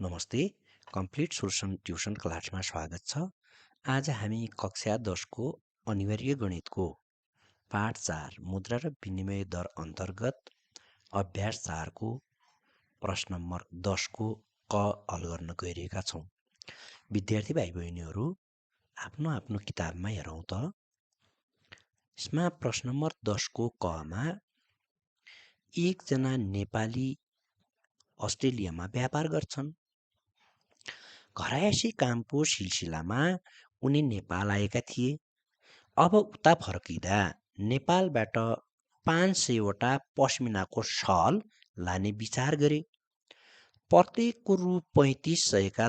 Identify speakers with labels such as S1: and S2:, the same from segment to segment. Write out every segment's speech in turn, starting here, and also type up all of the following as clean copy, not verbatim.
S1: नमस्ते, complete solution tuition क्लासमा स्वागत छ। आज हामी कक्षा 10 को अनिवार्य गणितको पाठ 4 मुद्रा र विनिमय दर अन्तर्गत अभ्यास 4 को प्रश्न नम्बर 10 को क हल गर्न गइरहेका छौँ। विद्यार्थी भाइ बहिनीहरू आफ्नो आफ्नो किताबमा हेरौँ त। यसमा प्रश्न नम्बर 10 को कमा एकजना नेपाली अस्ट्रेलियामा व्यापार गर्छन्। घरायसी कामको सिलसिलामा उनी नेपाल आएका थिए। अब उता फर्किँदा नेपालबाट 500 वटा पश्मिनाको सल लाने विचार गरे। प्रत्येकको रु 3500 का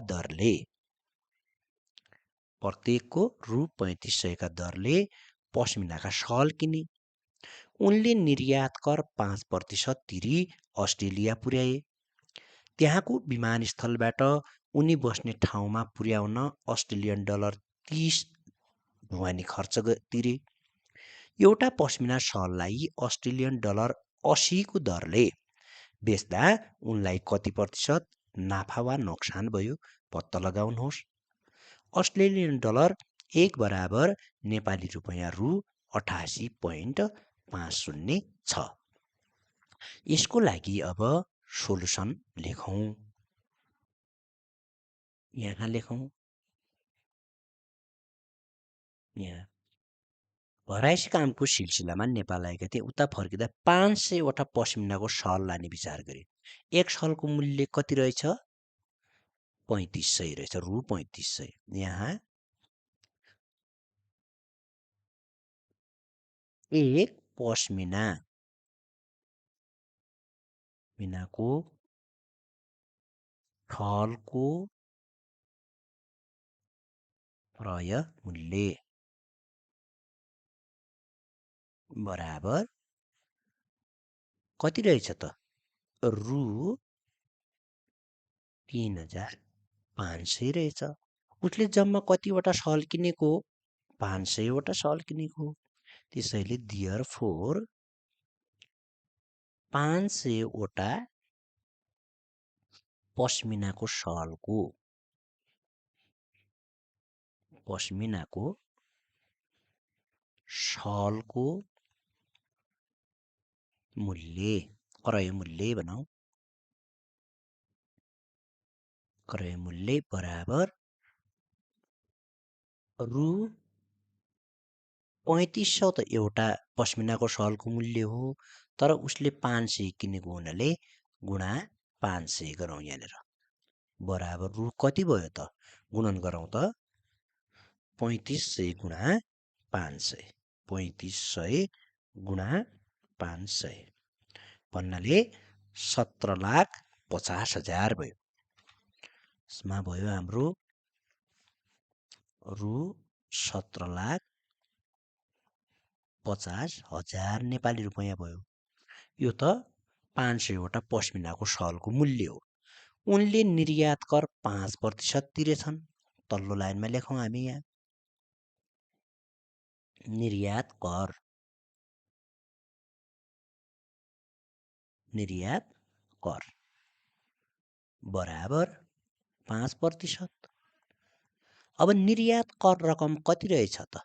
S1: दरले पश्मिनाका सल किने। उनले निर्यात कर 5% तिरी अस्ट्रेलिया पुर्याए। त्यहाँको विमानस्थलबाट उनी बस्ने ठाउँमा पुर्याउन अस्ट्रेलियन डलर 30 ढुवानी खर्च तिरे। एउटा पश्मिना सललाई अस्ट्रेलियन डलर 80 को दरले बेच्दा उनलाई कति प्रतिशत नाफा वा नोक्सान भयो पत्ता लगाउनुहोस्। अस्ट्रेलियन डलर 1 बराबर नेपाली रुपैयाँ रु 88.50 छ। यसको लागि अब सोलुसन लेखौँ। यहाँ लेखौँ। यहाँ घरायसी कामको सिलसिलामा नेपाल आएका थिए। उता फर्किँदा 500 वटा पश्मिनाको सल लाने विचार गरे। एक सलको मूल्य कति रहेछ? 3500 रहेछ, रु 3500। यहाँ एक पश्मिनाको सलको क्रय मूल्य बराबर कति रहेछ त? रु 3500 रहेछ। उसले जम्मा कतिवटा सल किनेको? 500 वटा सल किनेको। त्यसैले देयरफोर 500 वटा पश्मिनाको सलको मूल्य, क्रय मूल्य बनाऊ। क्रय मूल्य बराबर रु 3500 त एउटा पश्मिनाको सलको मूल्य हो, तर उसले 500 किनेको हुनाले गुणा 500 गरौँ यहाँनिर। बराबर रु कति भयो त? गुणन गरौँ त। 3500 गुणा 500, 3500 गुणा 500 भन्नाले 17,50,000 भयो। यसमा भयो हाम्रो रु 17,50,000 नेपाली रुपैयाँ भयो। यो त 500 वटा पश्मिनाको सलको मूल्य हो। उनले निर्यात कर 5% तिरेछन्। तल्लो लाइनमा लेखौँ हामी यहाँ। निर्यात कर बराबर 5%। अब निर्यात कर रकम कति रहेछ त?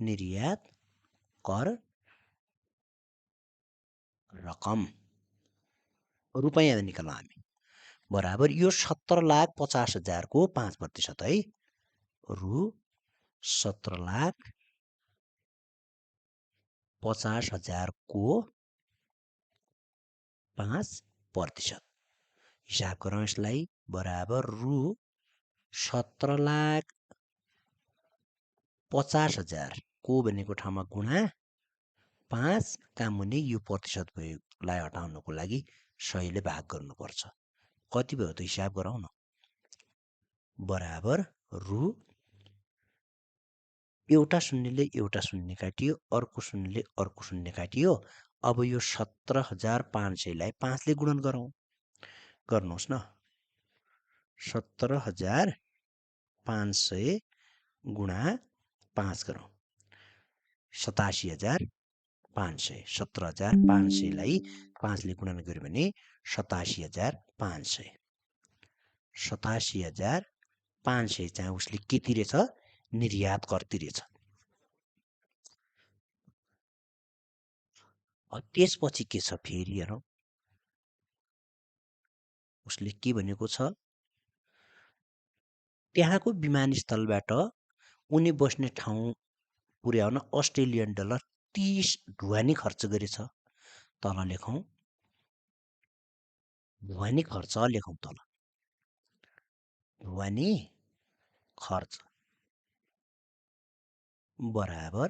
S1: निर्यात कर रकम रुपैयाँ निकालौँ हामी। बराबर यो 17,50,000 को 5% है, रु 17,50,000 को 5%। हिसाब गरौँ यसलाई। बराबर रु 17,50,000 को भनेको ठाउँमा गुणा 5 काम हुने यो प्रतिशत भयोलाई हटाउनको लागि 100ले भाग गर्नुपर्छ। कति भयो त हिसाब गरौँ न। बराबर रु एउटा शून्यले एउटा शून्य काटियो, अर्को शून्यले अर्को शून्य काटियो। अब यो 17,500लाई 5ले गुणन गरौँ। गर्नुहोस् न। 17,500 गुणा 5 गरौँ। 87,500। 17,500लाई 5ले गुणन गर्यो भने 87,500 87,500 चाहिँ उसले के तिरेछ? निर्यात कर तिरेछ। त्यसपछि के छ फेरि हेरौँ। उसले के भनेको छ? त्यहाँको विमानस्थलबाट उनी बस्ने ठाउँ पुर्याउन अस्ट्रेलियन डलर 30 ढुवानी खर्च गरेछ। तल लेखौँ, ढुवानी खर्च लेखौँ तल। ढुवानी खर्च बराबर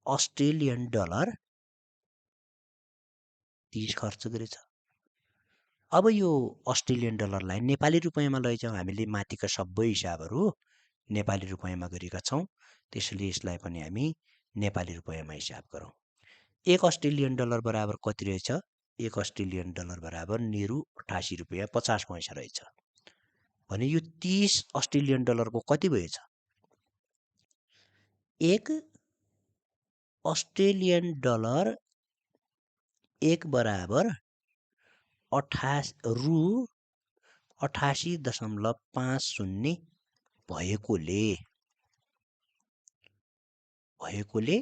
S1: अस्ट्रेलियन डलर 30 खर्च गरेछ। अब यो अस्ट्रेलियन डलरलाई नेपाली रुपैयाँमा लैजाउँ। हामीले माथिका सबै हिसाबहरू नेपाली रुपैयाँमा गरेका छौँ, त्यसैले यसलाई पनि हामी नेपाली रुपैयाँमा हिसाब गरौँ। 1 अस्ट्रेलियन डलर बराबर कति रहेछ? 1 अस्ट्रेलियन डलर बराबर नेहरू 88 रुपैयाँ 50 पैसा रहेछ। भने यो 30 अस्ट्रेलियन डलरको कति भएछ? 1 अस्ट्रेलियन डलर 1 बराबर 88.50 भएकोले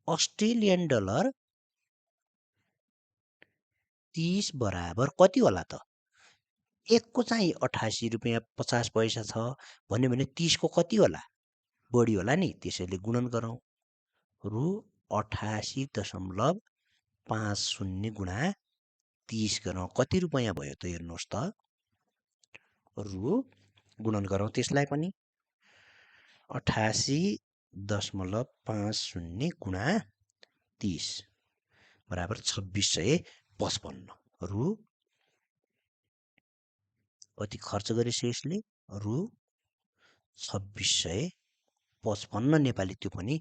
S1: अस्ट्रेलियन डलर 30 बराबर कति होला त? 1 को चाहिँ 88 रुपैयाँ 50 पैसा छ भन्यो भने 30 को कति होला? बढी होला नि। त्यसैले गुणन गरौँ। रु 88.50 गुणा 30 गरौँ। कति रुपैयाँ भयो त? हेर्नुहोस् त। रु गुणन गरौँ त्यसलाई पनि। 88.50 गुणा 30 बराबर 2655 रु कति खर्च गरेछ यसले? रु 2655 नेपाली त्यो पनि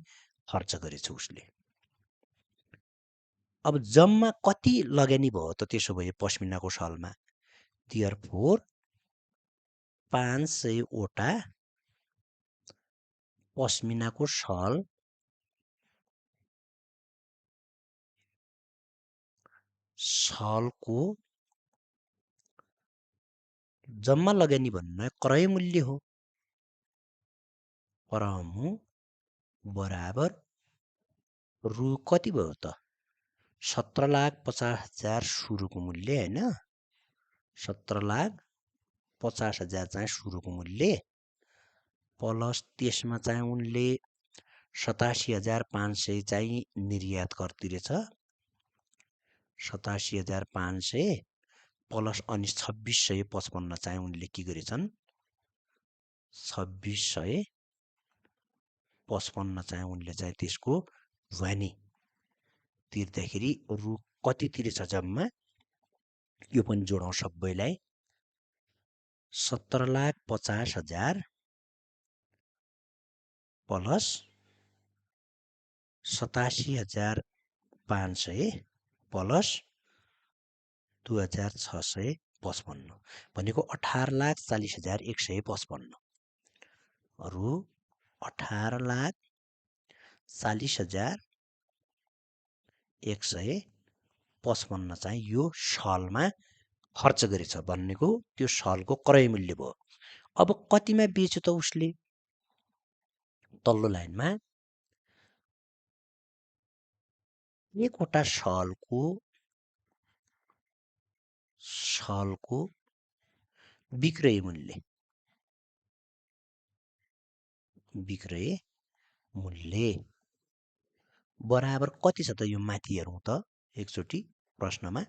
S1: खर्च गरेछ उसले। अब जम्मा कति लगानी भयो त त्यसो भए पस्मिनाको सलमा? देयरफोर 500 वटा पस्मिनाको सलको जम्मा लगानी भन्नु क्रय मूल्य हो। परमु बराबर रु कति भयो त? 17,50,000 सुरुको मूल्य हैन? 17,50,000 चाहिँ सुरुको मूल्य प्लस त्यसमा चाहिँ उनले 87,500 चाहिँ निर्यात कर तिरेछ। 87,500 प्लस अनि 2655 चाहिँ उनले के गरेछन्? 2655 चाहिँ उनले चाहिँ त्यसको ढुवानी तिर्दाखेरि रु कति तिरेछ जम्मा? यो पनि जोडौँ सबैलाई। 17,50,000 प्लस 87,500 प्लस 2,655 भनेको 18,40,155 रु 18,40,155 चाहिँ यो सलमा खर्च गरेछ भनेको त्यो सलको क्रय मूल्य भयो। अब कतिमा बेच्यो त उसले? तल्लो लाइनमा एकवटा सलको विक्रय मूल्य बराबर कति छ त? यो माथि हेरौँ त एकचोटि प्रश्नमा।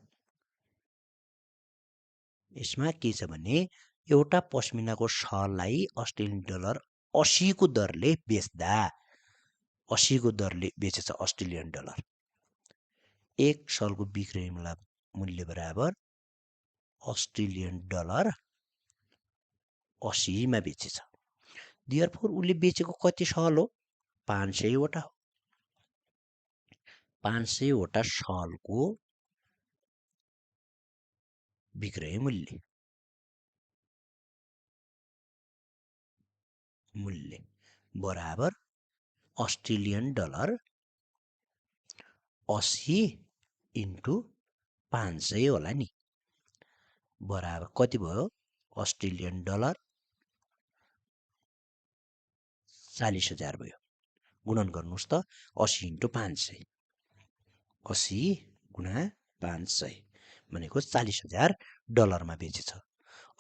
S1: यसमा के छ भने एउटा पस्मिनाको सललाई अस्ट्रेलियन डलर 80 को दरले बेच्दा 80 को दरले बेचेछ अस्ट्रेलियन डलर। एक सलको विक्रय मूल्य बराबर अस्ट्रेलियन डलर 80 मा बेचेछ। देयरफोर उसले बेचेको कति सल हो? 500 वटा हो। 500 वटा सलको विक्रय मूल्य बराबर अस्ट्रेलियन डलर 80 इन्टु 500 होला नि, बराबर कति भयो? अस्ट्रेलियन डलर 40,000 भयो। गुणन गर्नुहोस् त 80 इन्टु 500, 80 गुणा 500 भनेको 40,000 डलरमा बेचेछ।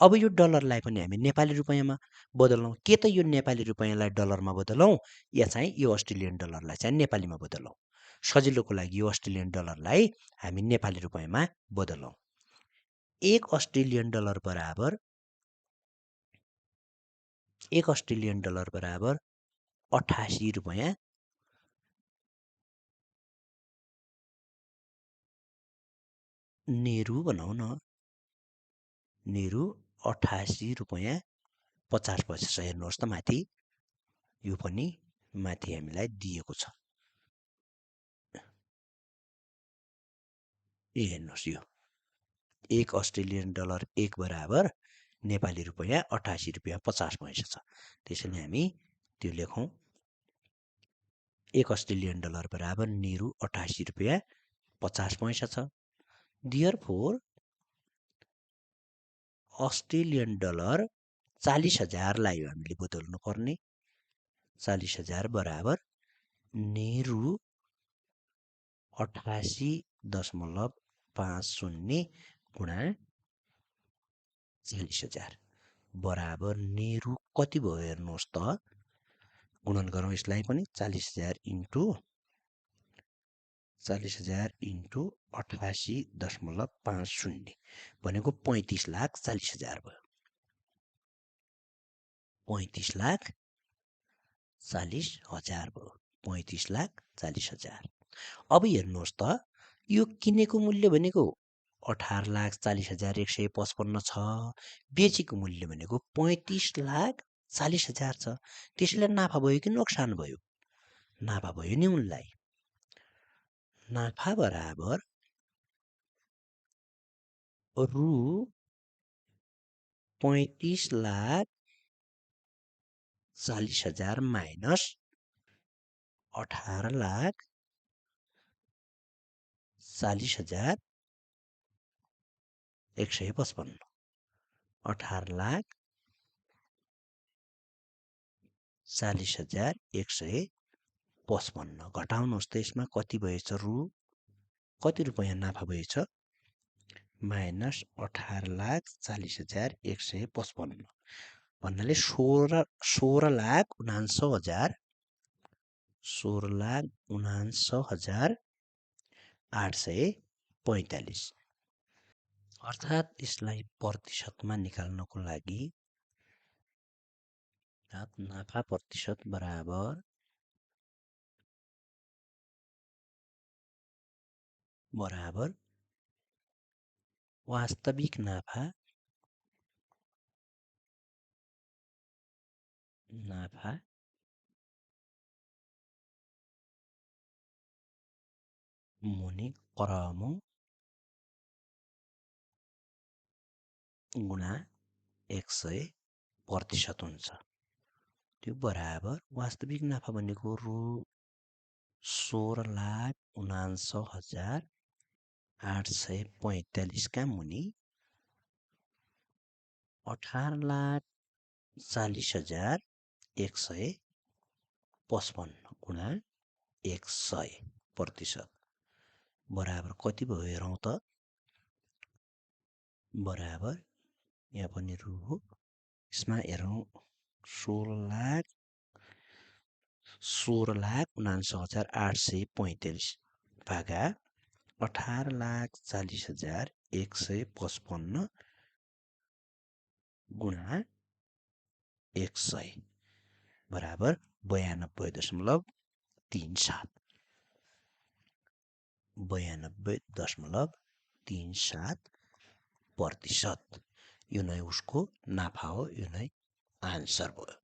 S1: अब यो डलरलाई पनि हामी नेपाली रुपैयाँमा बदलौँ। के त यो नेपाली रुपैयाँलाई डलरमा बदलौँ या चाहिँ यो अस्ट्रेलियन डलरलाई चाहिँ नेपालीमा बदलौँ? सजिलोको लागि यो अस्ट्रेलियन डलरलाई हामी नेपाली रुपैयाँमा बदलौँ। 1 अस्ट्रेलियन डलर बराबर 88 रुपैयाँ नेहरू भनौँ न, नेहरू 88 रुपैयाँ 50 पैसा छ। हेर्नुहोस् त माथि, यो पनि माथि हामीलाई दिएको छ। हेर्नुहोस्, यो 1 अस्ट्रेलियन डलर 1 बराबर नेपाली रुपैयाँ 88 रुपैयाँ 50 पैसा छ। त्यसैले हामी त्यो लेखौँ, 1 अस्ट्रेलियन डलर बराबर नेहरू 88 रुपैयाँ 50 पैसा छ। देयरफोर अस्ट्रेलियन डलर 40,000 लाई हामीले बदल्नु पर्ने। 40,000 बराबर नेहरू 88.50 गुणा 40,000 बराबर नेहरू कति भयो हेर्नुहोस् त। गुणन गरौँ यसलाई पनि, 40,000 इन्टु 88.50 भनेको 35,40,000 भयो। 35,40,000 भयो। 35,40,000। अब हेर्नुहोस् त, यो किनेको मूल्य भनेको 18,40,155 छ, बेचेको मूल्य भनेको 35,40,000 छ। त्यसैले नाफा भयो कि नोक्सान भयो? नाफा भयो नि उनलाई। नाफा बराबर रु 35,40,000 माइनस 18,40,155। 18,40,155 घटाउनुहोस् त, यसमा कति भएछ रु, कति रुपैयाँ नाफा भएछ? माइनस 18,40,155 भन्नाले 16,49,000 16,49,845। अर्थात् यसलाई प्रतिशतमा निकाल्नको लागि नाफा प्रतिशत बराबर वास्तविक नाफा मुनि क्रम गुणा 100% हुन्छ। त्यो बराबर वास्तविक नाफा भनेको रु 16,49,845 का मुनि 18,40,155 गुणा 100% बराबर कति भयो हेरौँ त। बराबर यहाँ पनि रु हो, यसमा हेरौँ 16,49,845 भागा 18,40,155 गुणा 100 बराबर 92.37। 92.37%। यो नै उसको नाफा हो, यो नै आन्सर भयो।